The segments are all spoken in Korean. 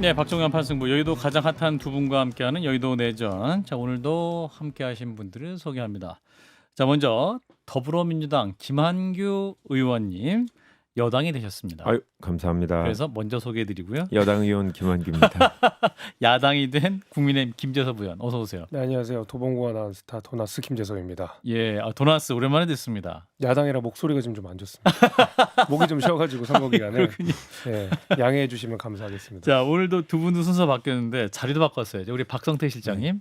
네, 박종현 판승부 여의도 가장 핫한 두 분과 함께하는 여의도 내전. 자, 오늘도 함께하신 분들을 소개합니다. 자, 먼저 더불어민주당 김한규 의원님 여당이 되셨습니다. 아유, 감사합니다. 그래서 먼저 소개해드리고요. 여당 의원 김한규입니다. 야당이 된 국민의힘 김재섭 의원 어서 오세요. 네, 안녕하세요. 도봉구가 나온 스타 도나스 김재석입니다. 예, 도나스 오랜만에 듣습니다. 야당이라 목소리가 좀 안 좋습니다. 목이 좀 쉬어가지고 선거 기간에 네, 양해해 주시면 감사하겠습니다. 자, 오늘도 두 분도 순서 바뀌었는데 자리도 바꿨어요. 우리 박성태 실장님.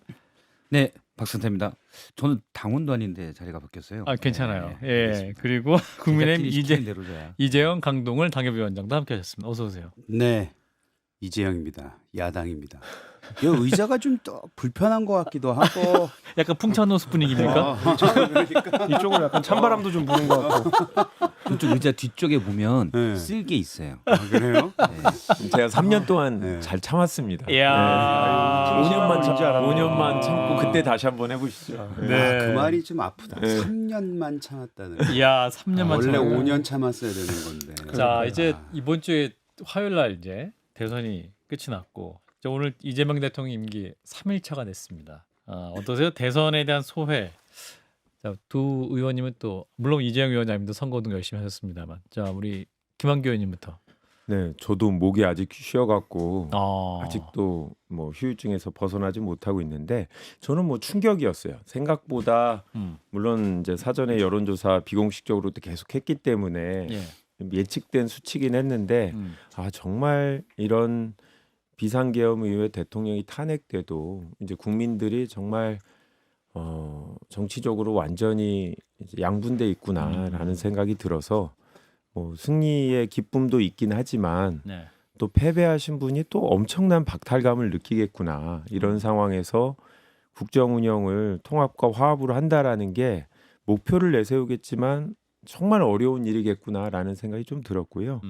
네, 박선태입니다. 저는 당원도 아닌데 자리가 바뀌었어요. 아, 괜찮아요. 네, 예, 알겠습니다. 그리고 국민의힘 시키는 대로줘야. 이재영 강동을 당협위원장도 함께하셨습니다. 어서 오세요. 네, 이재영입니다. 야당입니다. 이 의자가 좀 또 불편한 것 같기도 하고. 약간 풍차노스 분위기입니까? 그러니까. 이쪽으로 약간 찬바람도 좀 부는 것 같고. 그쪽 의자 뒤쪽에 보면 네. 쓸게 있어요. 그래요? 네. 제가 3년 동안 네. 잘 참았습니다. 이야. 5년만 참고 그때 다시 한번 해보시죠. 네. 그 말이 좀 아프다. 네. 3년만 참았다는. 이야, 3년만 원래 참았구나. 5년 참았어야 되는 건데. 자, 이제 아. 이번 주에 화요일 날 이제 대선이 끝이 났고 자, 오늘 이재명 대통령 임기 3일차가 됐습니다. 어떠세요? 대선에 대한 소회. 자, 두 의원님은 또 물론 이재영 의원님도 선거운동 열심히 하셨습니다만, 자, 우리 김한규 의원님부터. 네, 저도 목이 아직 쉬어갖고 아, 아직도 뭐 휴유증에서 벗어나지 못하고 있는데 저는 뭐 충격이었어요. 생각보다 물론 이제 사전에 여론조사 비공식적으로도 계속했기 때문에 예, 예측된 수치긴 했는데 정말 이런 비상계엄 이후에 대통령이 탄핵돼도 이제 국민들이 정말 정치적으로 완전히 이제 양분돼 있구나라는 생각이 들어서 뭐 승리의 기쁨도 있긴 하지만 네, 또 패배하신 분이 또 엄청난 박탈감을 느끼겠구나 이런 상황에서 국정 운영을 통합과 화합으로 한다라는 게 목표를 내세우겠지만 정말 어려운 일이겠구나라는 생각이 좀 들었고요.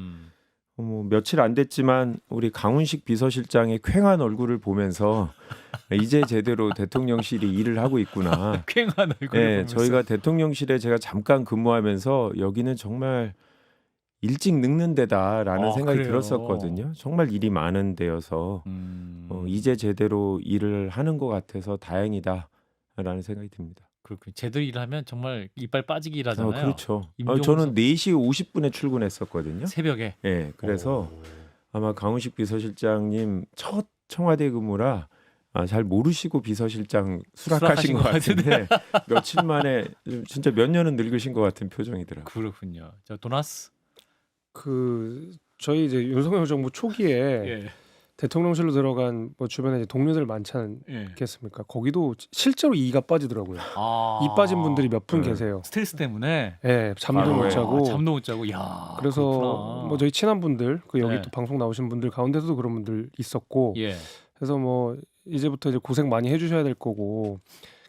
뭐 며칠 안 됐지만 우리 강훈식 비서실장의 퀭한 얼굴을 보면서 이제 제대로 대통령실이 일을 하고 있구나. 쾌한 얼굴을 네, 보면서. 저희가 대통령실에 제가 잠깐 근무하면서 여기는 정말 일찍 늙는 데다라는 생각이 그래요? 들었었거든요. 정말 일이 많은 데여서 이제 제대로 일을 하는 것 같아서 다행이다라는 생각이 듭니다. 그렇군요. 제대로 일하면 정말 이빨 빠지기 일하잖아요. 그렇죠. 임종석- 저는 4시 50분에 출근했었거든요. 새벽에. 네, 그래서 아마 강훈식 비서실장님 첫 청와대 근무라 잘 모르시고 비서실장 수락하신 것 같은데 며칠 만에 진짜 몇 년은 늙으신 것 같은 표정이더라고요. 그렇군요. 자, 도나스. 저희 이제 윤석열 정부 초기에 예. 대통령실로 들어간 뭐 주변에 이제 동료들 많지 예. 않겠습니까? 거기도 실제로 이가 빠지더라고요. 아, 이 빠진 분들이 몇 분 네. 계세요. 스트레스 때문에 예, 잠도 바로 못 자고. 잠도 못 자고. 야. 그래서 그렇구나. 뭐 저희 친한 분들, 그 여기 네. 또 방송 나오신 분들 가운데서도 그런 분들 있었고, 예. 그래서 뭐 이제부터 이제 고생 많이 해주셔야 될 거고,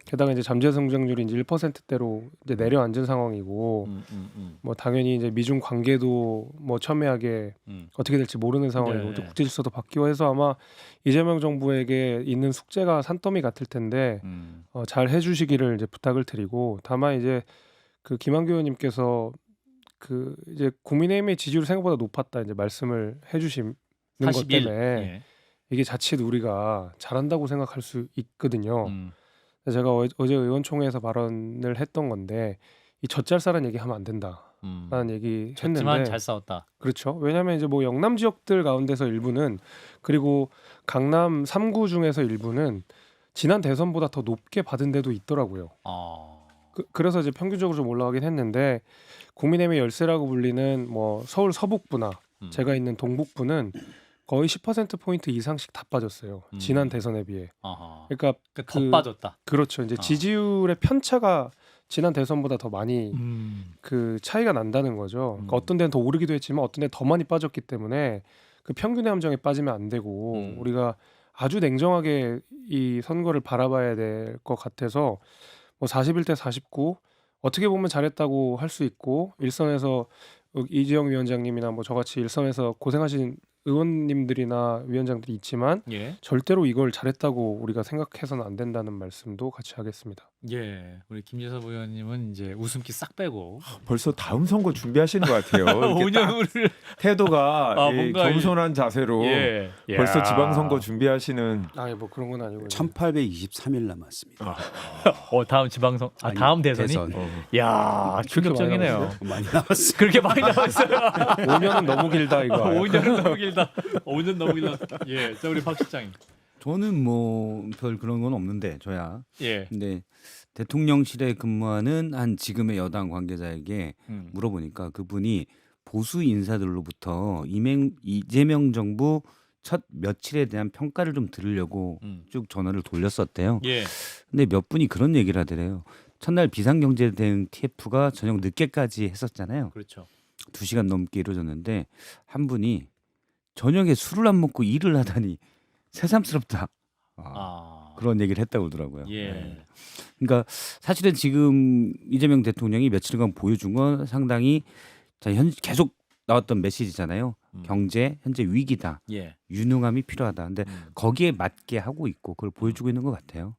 게다가 이제 잠재 성장률이 이제 1%대로 이제 내려앉은 상황이고, 뭐 당연히 이제 미중 관계도 뭐 첨예하게 어떻게 될지 모르는 상황이고, 네. 또 국제 질서도 바뀌고 해서 아마 이재명 정부에게 있는 숙제가 산더미 같을 텐데 잘 해주시기를 이제 부탁을 드리고, 다만 이제 그 김한규 의원님께서 그 이제 국민의힘의 지지율이 생각보다 높았다 이제 말씀을 해주시는 것 41. 때문에 예. 이게 자칫 우리가 잘한다고 생각할 수 있거든요. 음. 제가 어제 의원총회에서 발언을 했던 건데 이 젖잘싸란 얘기하면 안 된다라는 얘기 졌지만 했는데 잘 싸웠다. 그렇죠. 왜냐하면 이제 뭐 영남 지역들 가운데서 일부는 그리고 강남 3구 중에서 일부는 지난 대선보다 더 높게 받은 데도 있더라고요. 그래서 이제 평균적으로 좀 올라가긴 했는데 국민의힘의 열세라고 불리는 뭐 서울 서북부나 제가 있는 동북부는 거의 10%포인트 이상씩 다 빠졌어요. 지난 대선에 비해. 아하. 그러니까 더 빠졌다. 그렇죠. 이제 지지율의 편차가 지난 대선보다 더 많이 그 차이가 난다는 거죠. 그러니까 어떤 데는 더 오르기도 했지만 어떤 데는 더 많이 빠졌기 때문에 그 평균의 함정에 빠지면 안 되고 우리가 아주 냉정하게 이 선거를 바라봐야 될 것 같아서 뭐 41대 49 어떻게 보면 잘했다고 할 수 있고 일선에서 이재영 위원장님이나 뭐 저같이 일선에서 고생하신 의원님들이나 위원장들이 있지만 예. 절대로 이걸 잘했다고 우리가 생각해서는 안 된다는 말씀도 같이 하겠습니다. 예, 우리 김재섭 의원님은 이제 웃음기 싹 빼고 벌써 다음 선거 준비하시는 것 같아요. 이렇게 딱 5년을 태도가 아, 이 뭔가 겸손한 자세로 예, 벌써 야. 지방선거 준비하시는. 아니 뭐 그런 건 아니고. 1823일 남았습니다. 다음 지방선 아니, 다음 대선이 대선. 야, 충격적이네요. 많이 남았어요. 그렇게 많이 남았어요. 5년은 너무 길다 이거. 5년 너무 길다. 5년 너무 길다. 예, 자 우리 박 실장님. 저는 뭐 별 그런 건 없는데 저야. 예. 근데 대통령실에 근무하는 한 지금의 여당 관계자에게 음. 물어보니까 그분이 보수 인사들로부터 이재명 정부 첫 며칠에 대한 평가를 좀 들으려고 쭉 전화를 돌렸었대요. 예. 근데 몇 분이 그런 얘기를 하더래요. 첫날 비상경제 대응 TF가 저녁 늦게까지 했었잖아요. 그렇죠. 2시간 넘게 이루어졌는데 한 분이 저녁에 술을 안 먹고 일을 하다니 새삼스럽다. 그런 얘기를 했다고 그러더라고요. 예. 네. 그러니까 사실은 지금 이재명 대통령이 며칠간 보여준 건 상당히 계속 나왔던 메시지잖아요. 경제 현재 위기다. 예. 유능함이 필요하다. 근데 거기에 맞게 하고 있고 그걸 보여주고 있는 것 같아요.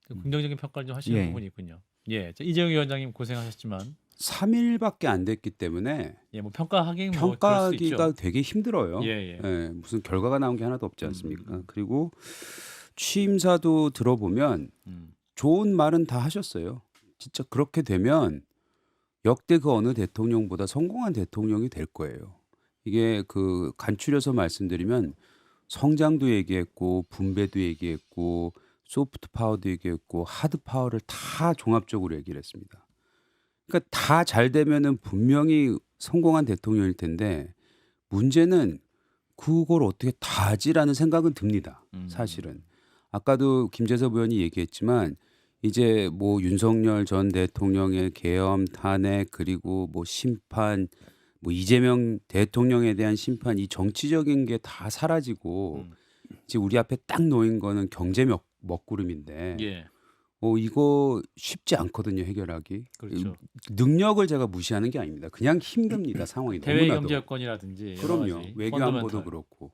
긍정적인 평가를 좀 하시는 예. 부분이 있군요. 예. 자, 이재용 위원장님 고생하셨지만 3일밖에 안 됐기 때문에 예, 뭐 평가하기 뭐 그럴 수 있죠. 평가하기가 되게 힘들어요. 예, 예. 예, 무슨 결과가 나온 게 하나도 없지 않습니까? 그리고 취임사도 들어보면 좋은 말은 다 하셨어요. 진짜 그렇게 되면 역대 그 어느 대통령보다 성공한 대통령이 될 거예요. 이게 그 간추려서 말씀드리면 성장도 얘기했고 분배도 얘기했고 소프트 파워도 얘기했고 하드 파워를 다 종합적으로 얘기를 했습니다. 그러니까 다 잘 되면은 분명히 성공한 대통령일 텐데 문제는 그걸 어떻게 다 하지라는 생각은 듭니다. 사실은. 아까도 김재섭 의원이 얘기했지만 이제 뭐 윤석열 전 대통령의 계엄 탄핵 그리고 뭐 심판 뭐 이재명 대통령에 대한 심판 이 정치적인 게 다 사라지고 이제 우리 앞에 딱 놓인 거는 경제 먹구름인데 예. 이거 쉽지 않거든요 해결하기. 그렇죠. 능력을 제가 무시하는 게 아닙니다. 그냥 힘듭니다 상황이 대외 너무나도. 경제 여건이라든지 여러 그럼요. 가지 외교 안보도 펀더멘탈. 그렇고.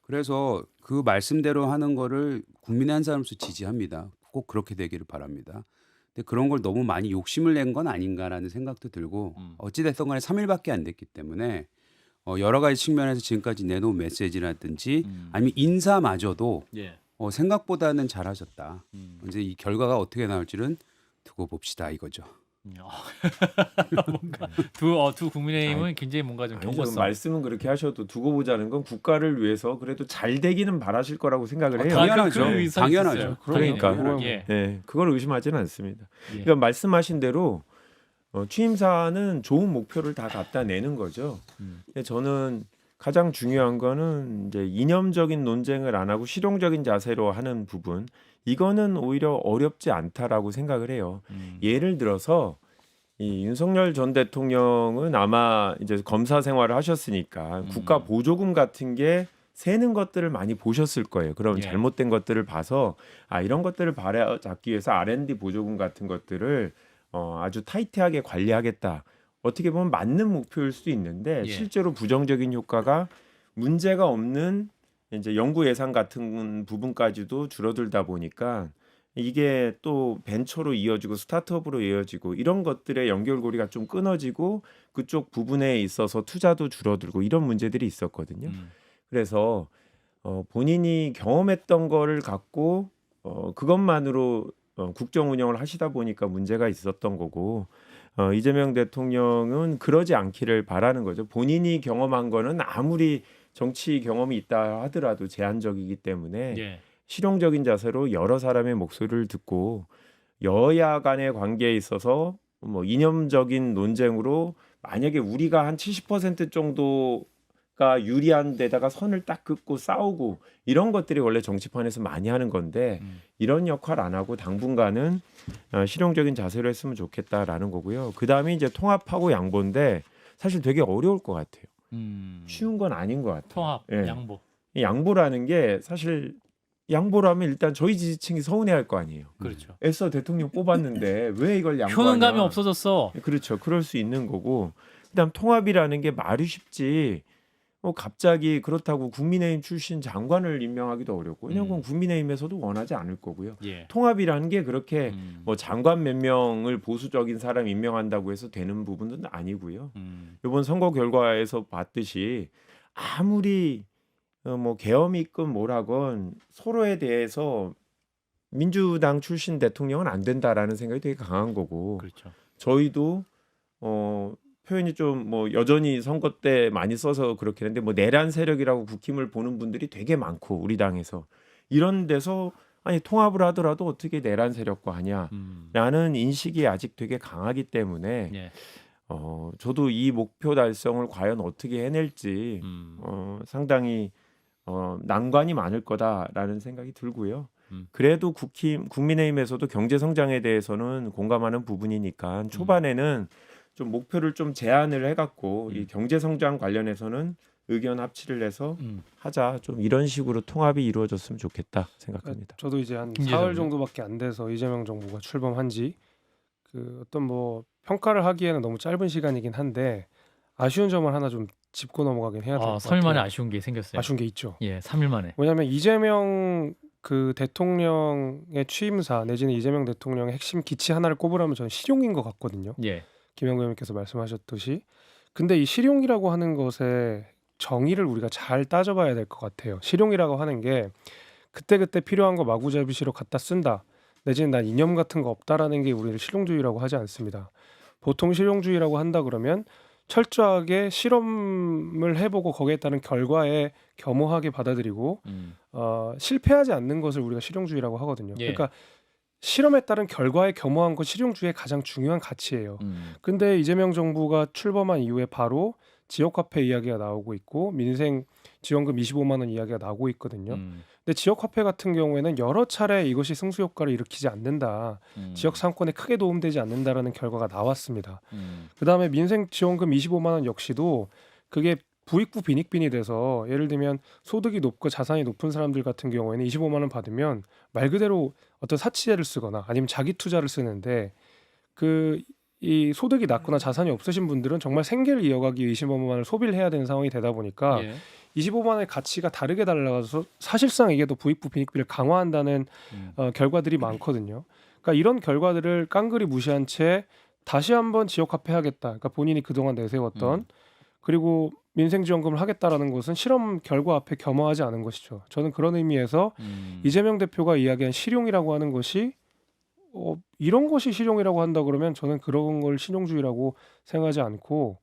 그래서 그 말씀대로 하는 거를 국민의 한 사람으로서 지지합니다. 꼭 그렇게 되기를 바랍니다. 근데 그런 걸 너무 많이 욕심을 낸 건 아닌가라는 생각도 들고 어찌 됐든 간에 3일밖에 안 됐기 때문에 여러 가지 측면에서 지금까지 내놓은 메시지라든지 아니면 인사마저도 예. 생각보다는 잘하셨다. 이제 이 결과가 어떻게 나올지는 두고 봅시다 이거죠. 뭔가 두 국민의힘은 굉장히 뭔가 좀 아니죠. 경고성. 말씀은 그렇게 하셔도 두고 보자는 건 국가를 위해서 그래도 잘 되기는 바라실 거라고 생각을 해요. 당연하죠. 그런 의사가 당연하죠. 있었어요. 그러니까. 그럼요. 예. 예, 그걸 의심하지는 않습니다. 예. 그러니까 말씀하신 대로 취임사는 좋은 목표를 다 갖다 내는 거죠. 근데 저는 가장 중요한 거는 이제 이념적인 논쟁을 안 하고 실용적인 자세로 하는 부분. 이거는 오히려 어렵지 않다라고 생각을 해요. 예를 들어서 이 윤석열 전 대통령은 아마 이제 검사 생활을 하셨으니까 국가 보조금 같은 게 새는 것들을 많이 보셨을 거예요. 그럼 예. 잘못된 것들을 봐서 이런 것들을 바로잡기 위해서 R&D 보조금 같은 것들을 아주 타이트하게 관리하겠다. 어떻게 보면 맞는 목표일 수도 있는데 예. 실제로 부정적인 효과가 문제가 없는 이제 연구 예산 같은 부분까지도 줄어들다 보니까 이게 또 벤처로 이어지고 스타트업으로 이어지고 이런 것들의 연결고리가 좀 끊어지고 그쪽 부분에 있어서 투자도 줄어들고 이런 문제들이 있었거든요. 그래서 본인이 경험했던 거를 갖고 그것만으로 국정 운영을 하시다 보니까 문제가 있었던 거고 이재명 대통령은 그러지 않기를 바라는 거죠. 본인이 경험한 거는 아무리 정치 경험이 있다 하더라도 제한적이기 때문에 예. 실용적인 자세로 여러 사람의 목소리를 듣고 여야 간의 관계에 있어서 뭐 이념적인 논쟁으로 만약에 우리가 한 70% 정도가 유리한 데다가 선을 딱 긋고 싸우고 이런 것들이 원래 정치판에서 많이 하는 건데 이런 역할 안 하고 당분간은 실용적인 자세로 했으면 좋겠다라는 거고요. 그다음에 이제 통합하고 양보인데 사실 되게 어려울 것 같아요. 쉬운 건 아닌 것 같아요. 통합, 예. 양보. 이 양보라는 게 사실 양보를 하면 일단 저희 지지층이 서운해할 거 아니에요. 그렇죠. 애써 대통령 뽑았는데 왜 이걸 양보하냐. 효능감이 없어졌어. 그렇죠. 그럴 수 있는 거고. 그다음 통합이라는 게 말이 쉽지 갑자기 그렇다고 국민의힘 출신 장관을 임명하기도 어렵고 왜냐하면 음. 국민의힘에서도 원하지 않을 거고요. 예. 통합이라는 게 그렇게 음. 뭐 장관 몇 명을 보수적인 사람 임명한다고 해서 되는 부분은 아니고요. 이번 선거 결과에서 봤듯이 아무리 뭐 계엄이 있건 뭐라건 서로에 대해서 민주당 출신 대통령은 안 된다라는 생각이 되게 강한 거고 그렇죠. 저희도 표현이 좀 뭐 여전히 선거 때 많이 써서 그렇긴 한데 뭐 내란 세력이라고 국힘을 보는 분들이 되게 많고 우리 당에서 이런 데서 아니 통합을 하더라도 어떻게 내란 세력과 하냐라는 인식이 아직 되게 강하기 때문에 예. 저도 이 목표 달성을 과연 어떻게 해낼지 상당히 난관이 많을 거다라는 생각이 들고요. 그래도 국민의힘에서도 경제 성장에 대해서는 공감하는 부분이니까 초반에는 좀 목표를 좀 제한을 해갖고 이 경제 성장 관련해서는 의견 합치를 해서 하자. 좀 이런 식으로 통합이 이루어졌으면 좋겠다 생각합니다. 저도 이제 한 김기현 사흘 의원. 정도밖에 안 돼서 이재명 정부가 출범한지 그 어떤 뭐 평가를 하기에는 너무 짧은 시간이긴 한데 아쉬운 점을 하나 좀 짚고 넘어가긴 해야 될 것 3일 만에 같아요. 아쉬운 게 생겼어요. 아쉬운 게 있죠. 예, 3일 만에. 왜냐하면 이재명 그 대통령의 취임사 내지는 이재명 대통령의 핵심 기치 하나를 꼽으라면 저는 실용인 것 같거든요. 예. 김영구 의원님께서 말씀하셨듯이. 근데 이 실용이라고 하는 것의 정의를 우리가 잘 따져봐야 될 것 같아요. 실용이라고 하는 게 그때그때 필요한 거 마구잡이시로 갖다 쓴다. 내지는 난 이념 같은 거 없다라는 게 우리를 실용주의라고 하지 않습니다. 보통 실용주의라고 한다 그러면 철저하게 실험을 해보고 거기에 따른 결과에 겸허하게 받아들이고 실패하지 않는 것을 우리가 실용주의라고 하거든요. 예. 그러니까 실험에 따른 결과에 겸허한 것 실용주의의 가장 중요한 가치예요. 근데 이재명 정부가 출범한 이후에 바로 지역화폐 이야기가 나오고 있고 민생 지원금 25만 원 이야기가 나오고 있거든요. 근데 지역화폐 같은 경우에는 여러 차례 이것이 승수 효과를 일으키지 않는다. 지역 상권에 크게 도움되지 않는다라는 결과가 나왔습니다. 그다음에 민생 지원금 25만 원 역시도 그게 부익부 빈익빈이 돼서 예를 들면 소득이 높고 자산이 높은 사람들 같은 경우에는 25만 원 받으면 말 그대로 어떤 사치제를 쓰거나 아니면 자기 투자를 쓰는데 이 소득이 낮거나 자산이 없으신 분들은 정말 생계를 이어가기 위해 25만 원을 소비를 해야 되는 상황이 되다 보니까 예. 25만 원의 가치가 다르게 달라서 사실상 이게 더 부익부 빈익빈을 강화한다는 결과들이 많거든요. 그러니까 이런 결과들을 깡그리 무시한 채 다시 한번 지역화폐 하겠다. 그러니까 본인이 그동안 내세웠던 그리고 민생지원금을 하겠다라는 것은 실험 결과 앞에 겸허하지 않은 것이죠. 저는 그런 의미에서 이재명 대표가 이야기한 실용이라고 하는 것이 이런 것이 실용이라고 한다 그러면 저는 그런 걸 실용주의라고 생각하지 않고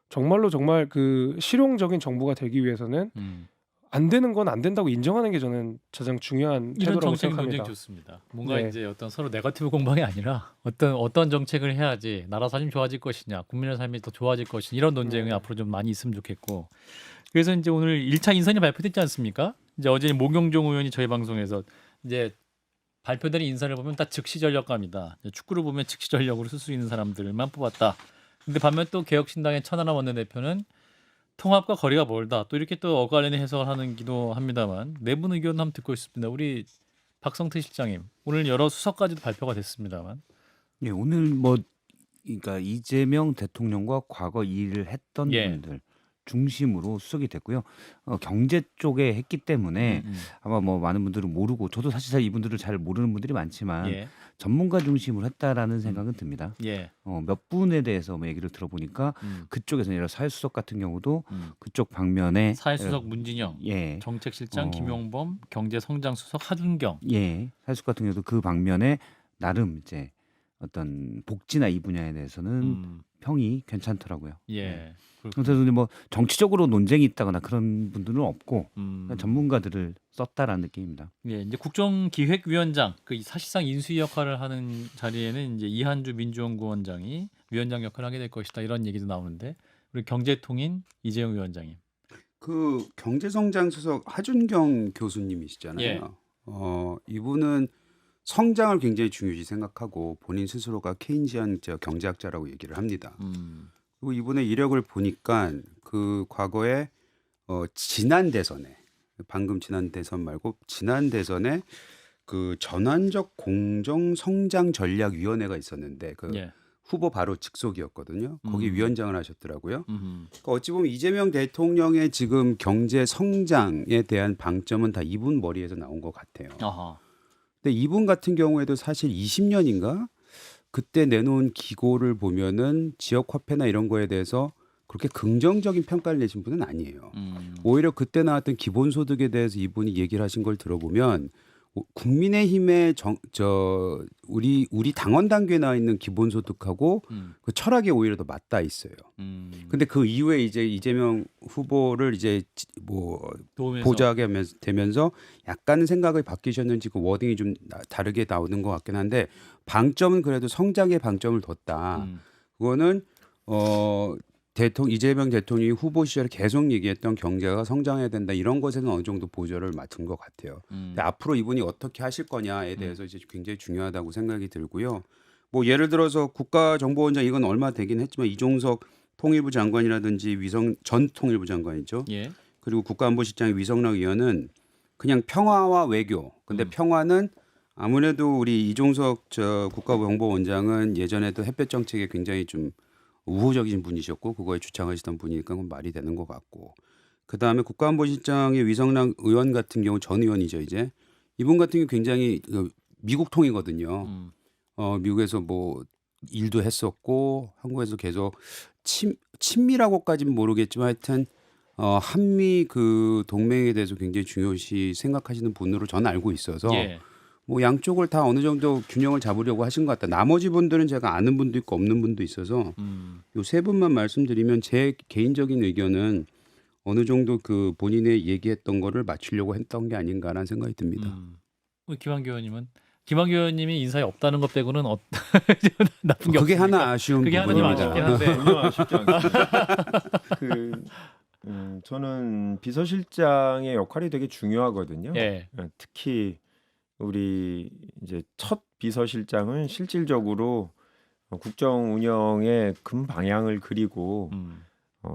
정말로 정말 그 실용적인 정부가 되기 위해서는 안 되는 건 안 된다고 인정하는 게 저는 가장 중요한 이런 태도라고 정책은 굉장히 생각합니다. 좋습니다. 뭔가 네. 이제 어떤 서로 네거티브 공방이 아니라 어떤 정책을 해야지 나라 삶이 좋아질 것이냐, 국민의 삶이 더 좋아질 것이냐 이런 논쟁이 앞으로 좀 많이 있으면 좋겠고. 그래서 이제 오늘 1차 인선이 발표됐지 않습니까? 이제 어제 모경종 의원이 저희 방송에서 이제 발표된 인선을 보면 다 즉시 전력감이다. 축구를 보면 즉시 전력으로 쓸 수 있는 사람들만 뽑았다. 근데 반면 또 개혁신당의 천하람 원내대표는 통합과 거리가 멀다. 또 이렇게 또 엇갈리는 해석을 하기도 합니다만 내분 의견 한번 듣고 있습니다. 우리 박성태 실장님 오늘 여러 수석까지도 발표가 됐습니다만. 예, 오늘 그러니까 이재명 대통령과 과거 일을 했던 예. 분들 중심으로 수석이 됐고요. 경제 쪽에 했기 때문에 아마 많은 분들은 모르고 저도 사실 잘 이분들을 잘 모르는 분들이 많지만 예. 전문가 중심으로 했다라는 생각은 듭니다. 예. 몇 분에 대해서 얘기를 들어보니까 그쪽에서 예를 들어 사회수석 같은 경우도 그쪽 방면에 사회수석 문진영, 예, 정책실장 어. 김용범, 경제성장수석 하준경. 예, 사회수석 같은 경우도 그 방면에 나름 이제 어떤 복지나 이 분야에 대해서는 평이 괜찮더라고요. 예. 그래서 근데 정치적으로 논쟁이 있다거나 그런 분들은 없고 그냥 전문가들을 썼다라는 느낌입니다. 예, 이제 국정기획위원장 그 사실상 인수위 역할을 하는 자리에는 이제 이한주 민주연구원장이 위원장 역할을 하게 될 것이다 이런 얘기도 나오는데 우리 경제통인 이재용 위원장님. 그 경제성장 수석 하준경 교수님이시잖아요. 예. 이분은 성장을 굉장히 중요시 생각하고 본인 스스로가 케인지안 경제학자라고 얘기를 합니다. 그리고 이분의 이력을 보니까 그 과거에 지난 대선에 방금 지난 대선 말고 지난 대선에 그 전환적 공정 성장 전략 위원회가 있었는데 그 예. 후보 바로 직속이었거든요. 거기 음. 위원장을 하셨더라고요. 그러니까 어찌 보면 이재명 대통령의 지금 경제 성장에 대한 방점은 다 이분 머리에서 나온 것 같아요. 아하. 근데 이분 같은 경우에도 사실 20년인가 그때 내놓은 기고를 보면은 지역 화폐나 이런 거에 대해서 그렇게 긍정적인 평가를 내신 분은 아니에요. 오히려 그때 나왔던 기본소득에 대해서 이분이 얘기를 하신 걸 들어보면 국민의힘의 우리 당원 단계에 나와 있는 기본소득하고 그 철학이 오히려 더 맞닿아 있어요. 근데 그 이후에 이제 이재명 후보를 이제 뭐 도우면서. 보좌하게 되면서 약간은 생각이 바뀌셨는지 그 워딩이 좀 다르게 나오는 것 같긴 한데 방점은 그래도 성장의 방점을 뒀다. 그거는 이재명 대통령이 후보 시절에 계속 얘기했던 경제가 성장해야 된다 이런 것에는 어느 정도 보조를 맡은 것 같아요. 근데 앞으로 이분이 어떻게 하실 거냐에 대해서 이제 굉장히 중요하다고 생각이 들고요. 뭐 예를 들어서 국가정보원장 이건 얼마 되긴 했지만 이종석 통일부 장관이라든지 전 통일부 장관이죠. 예. 그리고 국가안보실장의 위성락 의원은 그냥 평화와 외교. 근데 평화는 아무래도 우리 이종석 국가정보원장은 예전에도 햇볕 정책에 굉장히 좀 우호적인 분이셨고 그거에 주창하시던 분이니까 그건 말이 되는 것 같고 그다음에 국가안보실장의 위성락 의원 같은 경우 전 의원이죠 이제 이분 같은 경우 굉장히 미국 통이거든요. 미국에서 뭐 일도 했었고 한국에서 계속 친밀하고까지는 모르겠지만 하여튼 한미 그 동맹에 대해서 굉장히 중요시 생각하시는 분으로 저는 알고 있어서 예. 뭐 양쪽을 다 어느 정도 균형을 잡으려고 하신 것 같다. 나머지 분들은 제가 아는 분도 있고 없는 분도 있어서 요 세 분만 말씀드리면 제 개인적인 의견은 어느 정도 그 본인의 얘기했던 거를 맞추려고 했던 게 아닌가라는 생각이 듭니다. 우리 김한규 의원님은 김한규 의원님이 인사에 없다는 것 빼고는 나쁜 게 그게 없습니까? 하나 아쉬운 그게 하나 좀 부분입니다. 아쉽긴 한데. 전혀 아쉽지 않습니다. 저는 비서실장의 역할이 되게 중요하거든요. 예. 특히 우리 이제 첫 비서실장은 실질적으로 국정 운영의 금 방향을 그리고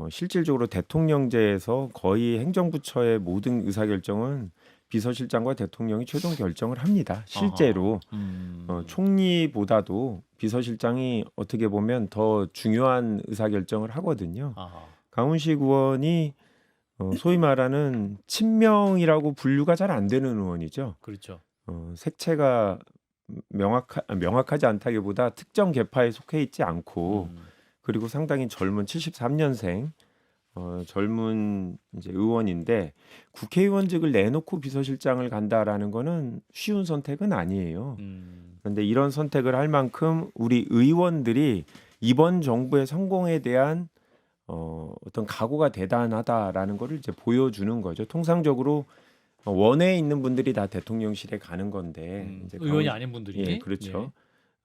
실질적으로 대통령제에서 거의 행정부처의 모든 의사결정은 비서실장과 대통령이 최종 결정을 합니다. 실제로 총리보다도 비서실장이 어떻게 보면 더 중요한 의사결정을 하거든요. 아하. 강훈식 의원이 소위 말하는 친명이라고 분류가 잘 안 되는 의원이죠. 그렇죠. 색채가 명확하지 않다기보다 특정 계파에 속해 있지 않고 그리고 상당히 젊은 73년생 젊은 이제 의원인데 국회의원직을 내놓고 비서실장을 간다라는 거는 쉬운 선택은 아니에요. 그런데 이런 선택을 할 만큼 우리 의원들이 이번 정부의 성공에 대한 어떤 각오가 대단하다라는 거를 이제 보여주는 거죠. 통상적으로 원외에 있는 분들이 다 대통령실에 가는 건데 이제 의원이 아닌 분들이. 예, 그렇죠.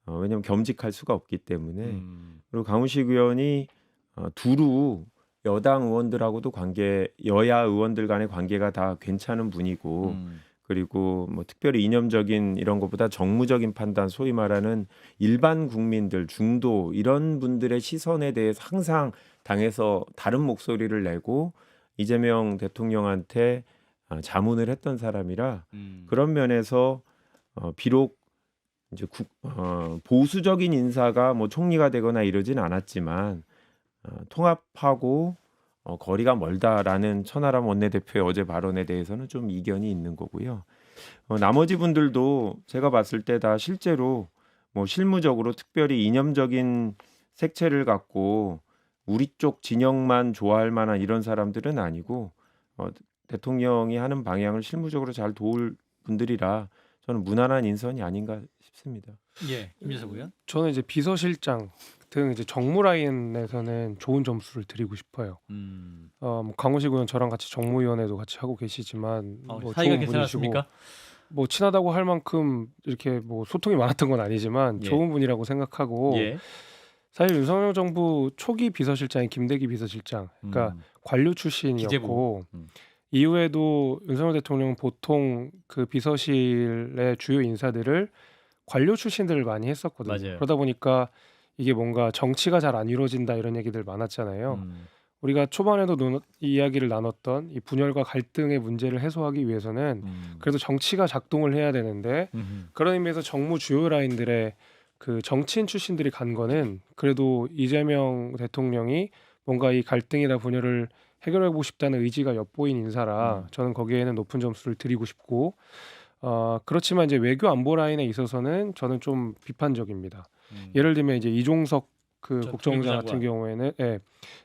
왜냐하면 겸직할 수가 없기 때문에 그리고 강훈식 의원이 두루 여당 의원들하고도 여야 의원들 간의 관계가 다 괜찮은 분이고 그리고 뭐 특별히 이념적인 이런 것보다 정무적인 판단 소위 말하는 일반 국민들 중도 이런 분들의 시선에 대해서 항상 당에서 다른 목소리를 내고 이재명 대통령한테 자문을 했던 사람이라 그런 면에서 비록 이제 보수적인 인사가 뭐 총리가 되거나 이러진 않았지만 통합하고 거리가 멀다라는 천하람 원내대표의 어제 발언에 대해서는 좀 이견이 있는 거고요. 나머지 분들도 제가 봤을 때 다 실제로 뭐 실무적으로 특별히 이념적인 색채를 갖고 우리 쪽 진영만 좋아할 만한 이런 사람들은 아니고 대통령이 하는 방향을 실무적으로 잘 도울 분들이라 저는 무난한 인선이 아닌가 싶습니다. 예. 임재석 의원. 저는 이제 비서실장 등 이제 정무 라인에서는 좋은 점수를 드리고 싶어요. 뭐 강훈식 의원 저랑 같이 정무위원회도 같이 하고 계시지만 뭐 사이가 좋은 분이시고 괜찮았습니까? 뭐 친하다고 할 만큼 이렇게 뭐 소통이 많았던 건 아니지만 예. 좋은 분이라고 생각하고 예. 사실 윤석열 정부 초기 비서실장인 김대기 비서실장, 그러니까 관료 출신이었고 기재부. 이후에도 윤석열 대통령은 보통 그 비서실의 주요 인사들을 관료 출신들을 많이 했었거든요. 맞아요. 그러다 보니까 이게 뭔가 정치가 잘 안 이루어진다 이런 얘기들 많았잖아요. 우리가 초반에도 이야기를 나눴던 이 분열과 갈등의 문제를 해소하기 위해서는 그래도 정치가 작동을 해야 되는데 그런 의미에서 정무 주요 라인들의 그 정치인 출신들이 간 거는 그래도 이재명 대통령이 뭔가 이 갈등이나 분열을 해결하고 싶다는 의지가 엿보인 인사라 저는 거기에는 높은 점수를 드리고 싶고 그렇지만 이제 외교 안보 라인에 있어서는 저는 좀 비판적입니다. 예를 들면 이제 이종석 그 전 국정원장 통일부 같은 경우에는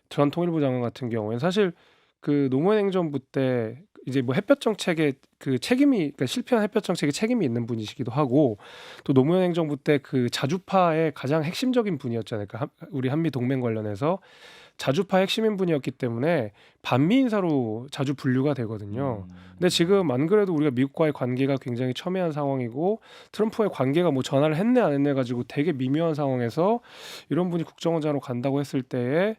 전 통일부 장관 같은 경우에는 사실 그 노무현 행정부 때 이제 뭐 햇볕 정책에 그 책임이 그러니까 실패한 햇볕 정책에 책임이 있는 분이시기도 하고 또 노무현 행정부 때 그 자주파의 가장 핵심적인 분이었잖아요. 그러니까 우리 한미 동맹 관련해서 자주파 핵심인 분이었기 때문에 반미 인사로 자주 분류가 되거든요. 근데 지금 안 그래도 우리가 미국과의 관계가 굉장히 첨예한 상황이고 트럼프와의 관계가 뭐 전화를 했네 안 했네 가지고 되게 미묘한 상황에서 이런 분이 국정원장으로 간다고 했을 때에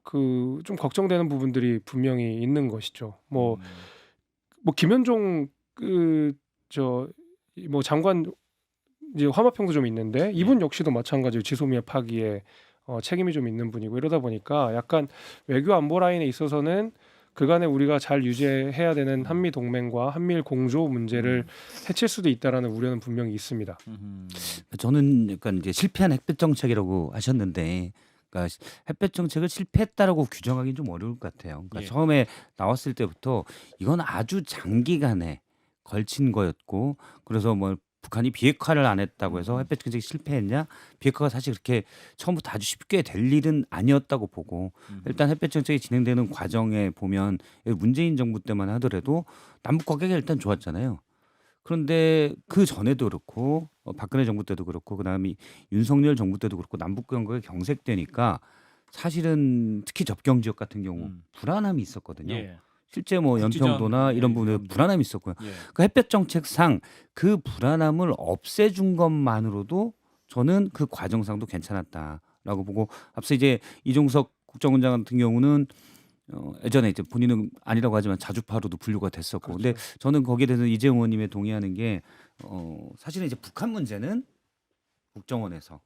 그 좀 걱정되는 부분들이 분명히 있는 것이죠. 뭐 김현종 그 저 뭐 장관 이제 화마평도 좀 있는데 이분 역시도 마찬가지로 지소미아 파기에 책임이 좀 있는 분이고 이러다 보니까 약간 외교 안보 라인에 있어서는 그간에 우리가 잘 유지해야 되는 한미 동맹과 한미일 공조 문제를 해칠 수도 있다라는 우려는 분명히 있습니다. 저는 약간 이제 실패한 햇볕 정책이라고 하셨는데, 그러니까 햇볕 정책을 실패했다라고 규정하기는 좀 어려울 것 같아요. 그러니까 예. 처음에 나왔을 때부터 이건 아주 장기간에 걸친 거였고, 그래서 뭐 북한이 비핵화를 안 했다고 해서 햇볕 정책이 실패했냐? 비핵화가 사실 그렇게 처음부터 아주 쉽게 될 일은 아니었다고 보고, 일단 햇볕 정책이 진행되는 과정에 보면 문재인 정부 때만 하더라도 남북 관계가 일단 좋았잖아요. 그런데 그 전에도 그렇고 박근혜 정부 때도 그렇고 그다음에 윤석열 정부 때도 그렇고 남북 관계가 경색되니까 사실은 특히 접경 지역 같은 경우 불안함이 있었거든요. 예. 실제 뭐 국지전, 연평도나 이런 부분에 이런 불안함이 있었고요. 예. 그 햇볕 정책상 그 불안함을 없애준 것만으로도 저는 그 과정상도 괜찮았다라고 보고, 앞서 이제 이종석 국정원장 같은 경우는 예전에 이제 본인은 아니라고 하지만 자주파로도 분류가 됐었고, 근데 저는 거기에 대해서 이재용 의원님에 동의하는 게 사실은 이제 북한 문제는 국정원에서,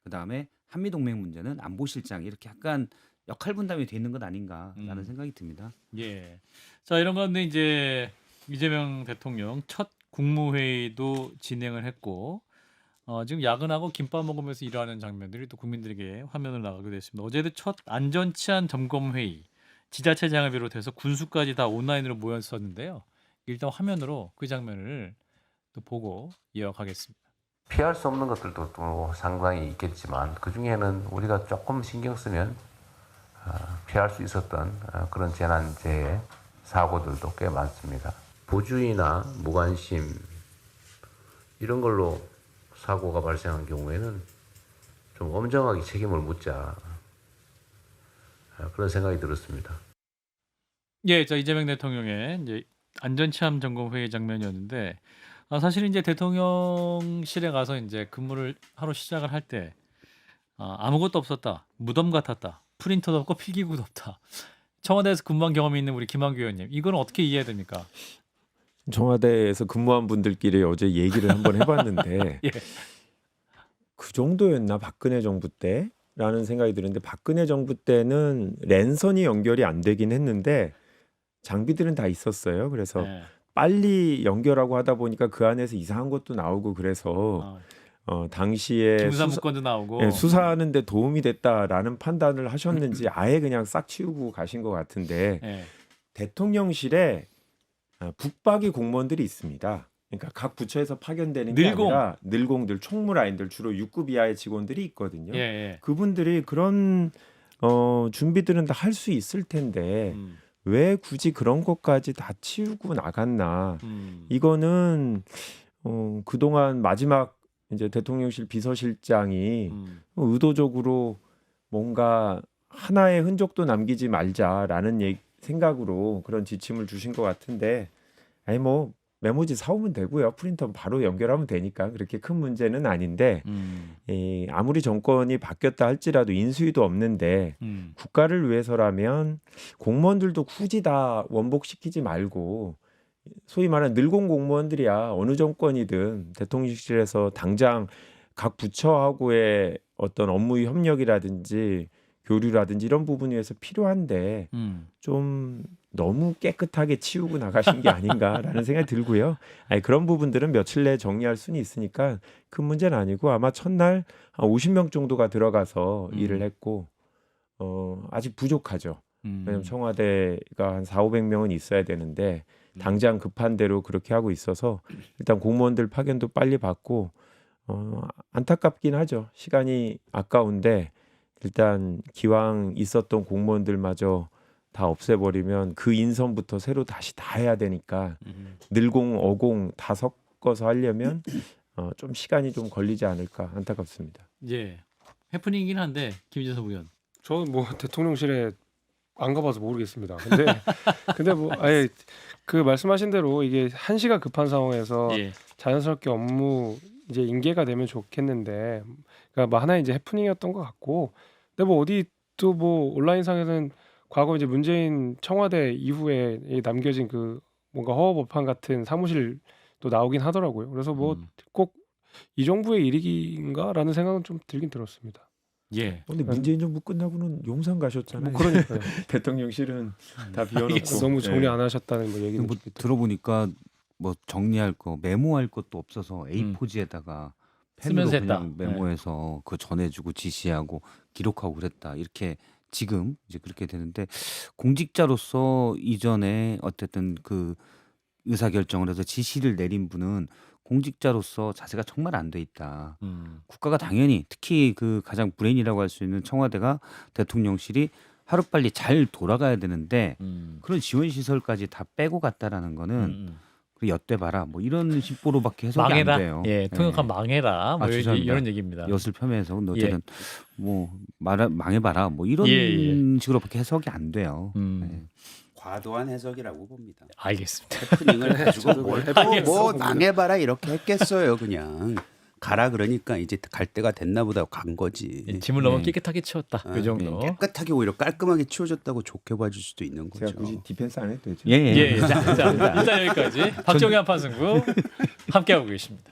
그 다음에 한미 동맹 문제는 안보실장, 이렇게 약간 역할 분담이 돼 있는 것 아닌가라는 생각이 듭니다. 예. 자, 이런 가운데 이제 이재명 대통령 첫 국무회의도 진행을 했고 지금 야근하고 김밥 먹으면서 일하는 장면들이 또 국민들에게 화면으로 나가게 됐습니다. 어제도 첫 안전치안 점검 회의, 지자체장을 비롯해서 군수까지 다 온라인으로 모였었는데요. 일단 화면으로 그 장면을 또 보고 이어가겠습니다. 피할 수 없는 것들도 또 상당히 있겠지만 그 중에는 우리가 조금 신경 쓰면 피할 수 있었던 그런 재난재해 사고들도 꽤 많습니다. 부주의나 무관심 이런 걸로 사고가 발생한 경우에는 좀 엄정하게 책임을 묻자 그런 생각이 들었습니다. 예, 자 이재명 대통령의 이제 안전치안 점검 회의 장면이었는데 사실 이제 대통령실에 가서 이제 근무를 하러 시작을 할 때 아무것도 없었다, 무덤 같았다, 프린터도 없고 필기구도 없다. 청와대에서 근무한 경험이 있는 우리 김한규 의원님, 이건 어떻게 이해해야 됩니까? 청와대에서 근무한 분들끼리 어제 얘기를 한번 해봤는데 예. 그 정도였나 박근혜 정부 때라는 생각이 드는데, 박근혜 정부 때는 랜선이 연결이 안 되긴 했는데 장비들은 다 있었어요. 그래서 네. 빨리 연결하고 하다 보니까 그 안에서 이상한 것도 나오고 그래서 당시에 김사무권도 나오고 수사하는 데 도움이 됐다라는 판단을 하셨는지 아예 그냥 싹 치우고 가신 것 같은데, 예. 대통령실에 북박이 공무원들이 있습니다. 그러니까 각 부처에서 파견되는 게 늘공. 아니라 늘공들, 총무라인들, 주로 6급 이하의 직원들이 있거든요. 예, 예. 그분들이 그런 준비들은 다 할 수 있을 텐데 왜 굳이 그런 것까지 다 치우고 나갔나. 이거는 그동안 마지막 이제 대통령실 비서실장이 의도적으로 뭔가 하나의 흔적도 남기지 말자라는 생각으로 그런 지침을 주신 것 같은데, 아니 뭐 메모지 사오면 되고요. 프린터 바로 연결하면 되니까 그렇게 큰 문제는 아닌데, 아무리 정권이 바뀌었다 할지라도 인수위도 없는데 국가를 위해서라면 공무원들도 굳이 다 원복시키지 말고, 소위 말하는 늘공 공무원들이야 어느 정권이든 대통령실에서 당장 각 부처하고의 어떤 업무 협력이라든지 교류라든지 이런 부분 위해서 필요한데 좀 너무 깨끗하게 치우고 나가신 게 아닌가라는 생각이 들고요. 아니, 그런 부분들은 며칠 내에 정리할 수는 있으니까 큰 문제는 아니고 아마 첫날 한 50명 정도가 들어가서 일을 했고 아직 부족하죠. 왜냐면 청와대가 한 4,500명은 있어야 되는데 당장 급한 대로 그렇게 하고 있어서 일단 공무원들 파견도 빨리 받고 안타깝긴 하죠. 시간이 아까운데 일단 기왕 있었던 공무원들마저 다 없애버리면 그 인선부터 새로 다시 다 해야 되니까 늘공 어공 다 섞어서 하려면 좀 시간이 좀 걸리지 않을까 안타깝습니다. 예. 해프닝이긴 한데 김진섭 의원. 저는 뭐 대통령실에 안 가봐서 모르겠습니다. 근데 뭐 아예 그 말씀하신 대로 이게 한시가 급한 상황에서 예. 자연스럽게 업무 이제 인계가 되면 좋겠는데, 그러니까 뭐 하나의 이제 해프닝이었던 것 같고, 근데 뭐 어디 또 뭐 온라인상에서는 과거 이제 문재인 청와대 이후에 이 남겨진 그 뭔가 허허벌판 같은 사무실도 나오긴 하더라고요. 그래서 뭐 꼭 이 정부의 일인가라는 생각은 좀 들긴 들었습니다. 예. 근데 문재인 정부 끝나고는 용산 가셨잖아요. 뭐 그러니까요. 대통령실은 다 비워놓고 너무 정리 네. 안 하셨다는 뭐 얘기는 뭐 좀 있더라고요. 들어보니까 뭐 정리할 거 메모할 것도 없어서 A4지에다가 펜으로 쓰면서 그냥 했다. 메모해서 그 전해주고 지시하고 기록하고 그랬다. 이렇게 지금 이제 그렇게 되는데 공직자로서 이전에 어쨌든 그 의사 결정을 해서 지시를 내린 분은 공직자로서 자세가 정말 안 돼 있다. 국가가 당연히 특히 그 가장 브레인이라고 할 수 있는 청와대가 대통령실이 하루빨리 잘 돌아가야 되는데 그런 지원 시설까지 다 빼고 갔다라는 거는 그 엿대봐라 뭐 이런 식으로밖에 해석이 망해라. 안 돼요. 예. 통역한 망해라. 뭐 죄송합니다. 이런 얘기입니다. 엿을 폄훼해서 근데 예. 어쨌든 뭐 망해봐라 뭐 이런 예. 식으로밖에 해석이 안 돼요. 네. 과도한 해석이라고 봅니다. 알겠습니다. 해프닝을 가지고 뭘 알겠어. 뭐 망해봐라 이렇게 했겠어요. 그냥 가라 그러니까 이제 갈 때가 됐나 보다 간 거지. 짐을 너무 네. 깨끗하게 치웠다. 그 정도. 깨끗하게 오히려 깔끔하게 치워졌다고 좋게 봐줄 수도 있는 제가 거죠. 굳이 디펜스 안 해도 되죠. 예, 예. 예. 자, 일단 여기까지 박정희 한판 승부 함께하고 계십니다.